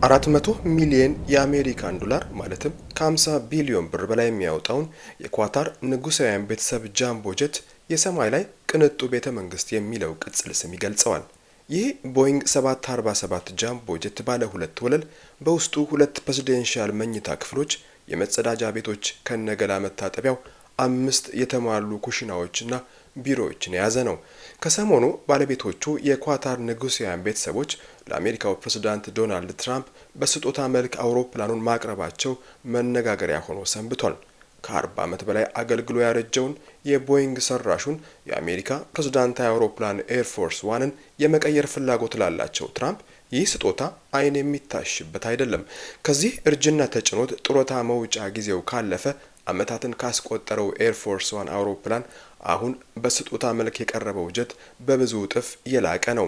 400 ሚሊዮን የአሜሪካን ዶላር ማለትም ከ50 ቢሊዮን ብር በላይ የሚያወጣውን የኳታር ንጉሳውያን ቤተሰብ ጃምቦ ጀት የሰማይ ላይ ቅንጡ ቤተ መንግስት የሚለው ቅጽል ስም ይገልጸዋል። ይህ ቦይንግ 747 ጃምቦ ጀት ባለ ሁለት ወለል በውስጡ ሁለት ፕሬዚደንሻል መኝታ ክፍሎች፣ የመጸዳጃ ቤቶች ከነገላ መታጠቢያው፣ 5 የተሟሉ ኩሽናዎችና ቢሮዎችን የያዘ ነው። ከሰሞኑ ባለቤቶቹ የኳታር ንጉሳውያን ቤተሰቦች ለአሜሪካው ፕሬዝዳንት ዶናልድ ትራምፕ በስጦታ መልክ አውሮፕላኑን ማቅረባቸው መነጋገሪያ ሆኖ ሰንብቷል። ከ40 ዓመት በላይ አገልግሎ ያረጀውን የቦይንግ ሰራሹን የአሜሪካ ፕሬዝዳንታዊ አውሮፕላን ኤርፎርስ ዋንን የመቀየር ፍላጎት ላላቸው ትራምፕ ይህ ስጦታ አይን የሚታሽበት አይደለም። ከዚህ እርጅና ተጭኖት ጡረታ መውጫ ጊዜው ካለፈ ዓመታትን ካስቆጠረው ኤርፎርስ ዋን አውሮፕላን አሁን በስጦታ መልክ የቀረበው ጀት በብዙ እጥፍ የላቀ ነው።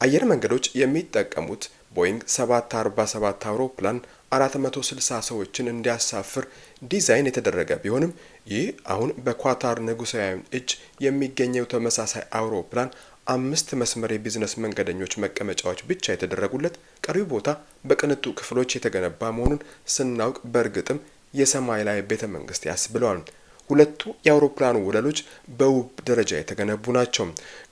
አየር መንገዶች የሚጠቀሙት ቦይንግ 747 አውሮፕላን 460 ሰዎችን እንዲያሳፍር ዲዛይን የተደረገ ቢሆንም ይህ አሁን በኳታር ንጉሳውያን እጅ የሚገኘው ተመሳሳይ አውሮፕላን 5 መስመር የቢዝነስ መንገደኞች መቀመጫዎች ብቻ የተደረጉለት፣ ቀሪው ቦታ በቅንጡ ክፍሎች የተገነባ መሆኑን ስናውቅ በእርግጥም የሰማይ ላይ ቤተ መንግስት ያስብለዋል። ሁለቱ የአውሮፕላኑ ወለሎች በውብ ደረጃ የተገነቡ ናቸው።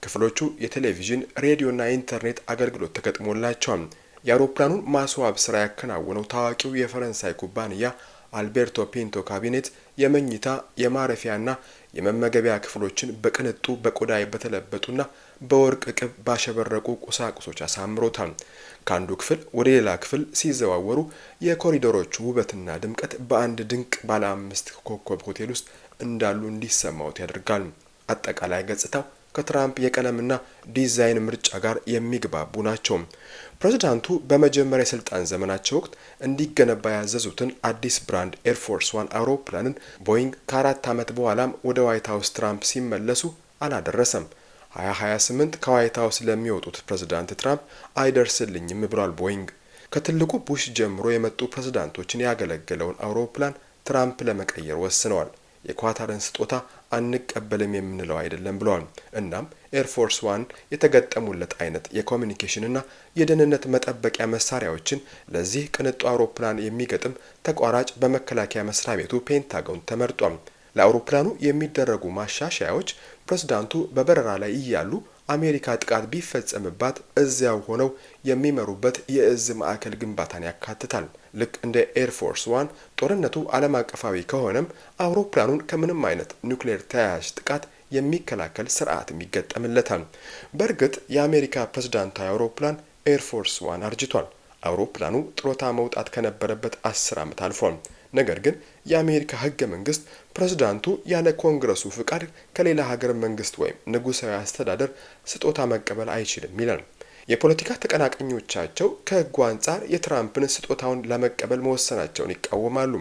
ክፍሎቹ የቴሌቪዥን፣ ሬዲዮና ኢንተርኔት አገልግሎት ተገጥሞላቸዋል። የአውሮፕላኑን ማስዋብ ስራ ያከናወነው ታዋቂው የፈረንሳይ ኩባንያ አልቤርቶ ፒንቶ ካቢኔት የመኝታ የማረፊያና የመመገቢያ ክፍሎችን በቅንጡ በቆዳ በተለበጡና በወርቅ ቅብ ባሸበረቁ ቁሳቁሶች አሳምሮታል። ከአንዱ ክፍል ወደ ሌላ ክፍል ሲዘዋወሩ የኮሪዶሮቹ ውበትና ድምቀት በአንድ ድንቅ ባለ 5 ኮከብ ሆቴል ውስጥ እንዳሉ እንዲሰማዎት ያደርጋል። አጠቃላይ ገጽታው ከትራምፕ የቀለምና ዲዛይን ምርጫ ጋር የሚግባቡ ናቸው። ፕሬዝዳንቱ በመጀመሪያ የስልጣን ዘመናቸው ወቅት እንዲገነባ ያዘዙትን አዲስ ብራንድ ኤርፎርስ ዋን አውሮፕላንን ቦይንግ ከ4 ዓመት በኋላም ወደ ዋይት ሀውስ ትራምፕ ሲመለሱ አላደረሰም። 2028 ከዋይት ሀውስ ለሚወጡት ፕሬዝዳንት ትራምፕ አይደርስልኝም ብሏል ቦይንግ። ከትልቁ ቡሽ ጀምሮ የመጡ ፕሬዝዳንቶችን ያገለገለውን አውሮፕላን ትራምፕ ለመቀየር ወስነዋል። የኳታርን ስጦታ አንቀበልም የምንለው አይደለም ብለዋል። እናም ኤርፎርስ ዋን የተገጠሙለት አይነት የኮሚኒኬሽንና የደህንነት መጠበቂያ መሳሪያዎችን ለዚህ ቅንጡ አውሮፕላን የሚገጥም ተቋራጭ በመከላከያ መስሪያ ቤቱ ፔንታጎን ተመርጧል። ለአውሮፕላኑ የሚደረጉ ማሻሻያዎች ፕሬዝዳንቱ በበረራ ላይ እያሉ አሜሪካ ጥቃት ቢፈጸምባት እዚያው ሆነው የሚመሩበት የእዝ ማዕከል ግንባታን ያካትታል። ልክ እንደ ኤርፎርስ ዋን ጦርነቱ ዓለም አቀፋዊ ከሆነም አውሮፕላኑን ከምንም አይነት ኒውክሌር ተያያዥ ጥቃት የሚከላከል ስርዓትም ይገጠምለታል። በእርግጥ የአሜሪካ ፕሬዝዳንታዊ አውሮፕላን ኤርፎርስ ዋን አርጅቷል። አውሮፕላኑ ጡረታ መውጣት ከነበረበት 10 ዓመት አልፏል። ነገር ግን የአሜሪካ ህገ መንግስት ፕሬዝዳንቱ ያለ ኮንግረሱ ፍቃድ ከሌላ ሀገር መንግስት ወይም ንጉሳዊ አስተዳደር ስጦታ መቀበል አይችልም ይላል። የፖለቲካ ተቀናቃኞቻቸው ከህጉ አንጻር የትራምፕን ስጦታውን ለመቀበል መወሰናቸውን ይቃወማሉ።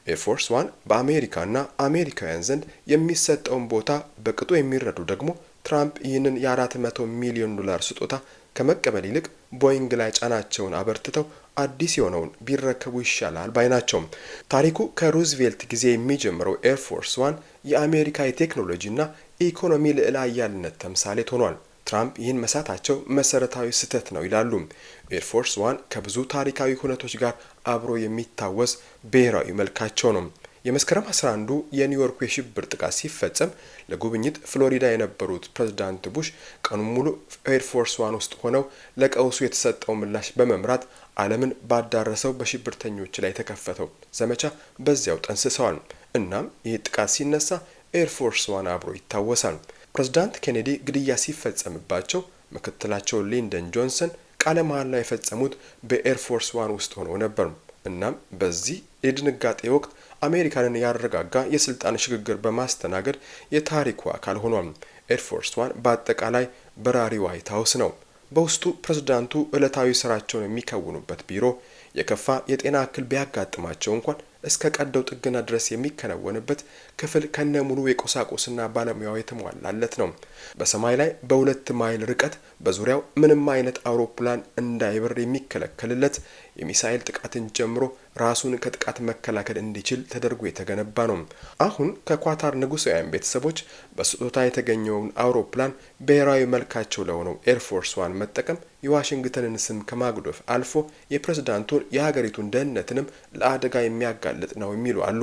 ኤርፎርስ ዋን በአሜሪካና አሜሪካውያን ዘንድ የሚሰጠውን ቦታ በቅጡ የሚረዱ ደግሞ ትራምፕ ይህንን የ400 ሚሊዮን ዶላር ስጦታ ከመቀበል ይልቅ ቦይንግ ላይ ጫናቸውን አበርትተው አዲስ የሆነውን ቢረከቡ ይሻላል ባይ ናቸው። ታሪኩ ከሩዝቬልት ጊዜ የሚጀምረው ኤርፎርስ ዋን የአሜሪካ የቴክኖሎጂና ኢኮኖሚ ልዕለ ኃያልነት ተምሳሌት ሆኗል። ትራምፕ ይህን መሳታቸው መሰረታዊ ስህተት ነው ይላሉ። ኤርፎርስ ዋን ከብዙ ታሪካዊ ሁነቶች ጋር አብሮ የሚታወስ ብሔራዊ መልካቸው ነው። የመስከረም 11ዱ የኒውዮርኩ የሽብር ጥቃት ሲፈጸም ለጉብኝት ፍሎሪዳ የነበሩት ፕሬዝዳንት ቡሽ ቀኑን ሙሉ ኤርፎርስ ዋን ውስጥ ሆነው ለቀውሱ የተሰጠው ምላሽ በመምራት ዓለምን ባዳረሰው በሽብርተኞች ላይ የተከፈተው ዘመቻ በዚያው ጠንስሰዋል። እናም ይህ ጥቃት ሲነሳ ኤርፎርስ ዋን አብሮ ይታወሳል። ፕሬዝዳንት ኬኔዲ ግድያ ሲፈጸምባቸው ምክትላቸው ሊንደን ጆንሰን ቃለ መሃላ የፈጸሙት በኤርፎርስ ዋን ውስጥ ሆነው ነበር። እናም በዚህ የድንጋጤ ወቅት አሜሪካንን ያረጋጋ የስልጣን ሽግግር በማስተናገድ የታሪኩ አካል ሆኗል። ኤርፎርስ ዋን በአጠቃላይ በራሪ ዋይት ሀውስ ነው። በውስጡ ፕሬዝዳንቱ ዕለታዊ ስራቸውን የሚከውኑበት ቢሮ፣ የከፋ የጤና እክል ቢያጋጥማቸው እንኳን እስከ ቀደው ጥገና ድረስ የሚከናወንበት ክፍል ከነሙሉ የቁሳቁስና ባለሙያው የተሟላለት ነው። በሰማይ ላይ በ2 ማይል ርቀት በዙሪያው ምንም አይነት አውሮፕላን እንዳይበር የሚከለከልለት፣ የሚሳኤል ጥቃትን ጨምሮ ራሱን ከጥቃት መከላከል እንዲችል ተደርጎ የተገነባ ነው። አሁን ከኳታር ንጉሳውያን ቤተሰቦች በስጦታ የተገኘውን አውሮፕላን ብሔራዊ መልካቸው ለሆነው ኤርፎርስ ዋን መጠቀም የዋሽንግተንን ስም ከማጉደፍ አልፎ የፕሬዝዳንቱን የሀገሪቱን ደህንነትንም ለአደጋ የሚያጋልጥ ነው የሚሉ አሉ።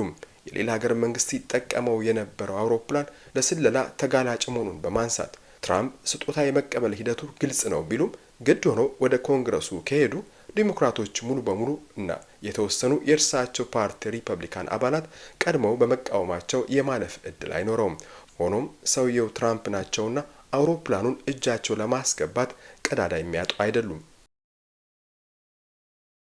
የሌላ ሀገር መንግስት ይጠቀመው የነበረው አውሮፕላን ለስለላ ተጋላጭ መሆኑን በማንሳት ትራምፕ ስጦታ የመቀበል ሂደቱ ግልጽ ነው ቢሉም ግድ ሆኖ ወደ ኮንግረሱ ከሄዱ ዲሞክራቶች ሙሉ በሙሉ እና የተወሰኑ የእርሳቸው ፓርቲ ሪፐብሊካን አባላት ቀድመው በመቃወማቸው የማለፍ እድል አይኖረውም። ሆኖም ሰውየው ትራምፕ ናቸውና አውሮፕላኑን እጃቸው ለማስገባት ቀዳዳ የሚያጡ አይደሉም።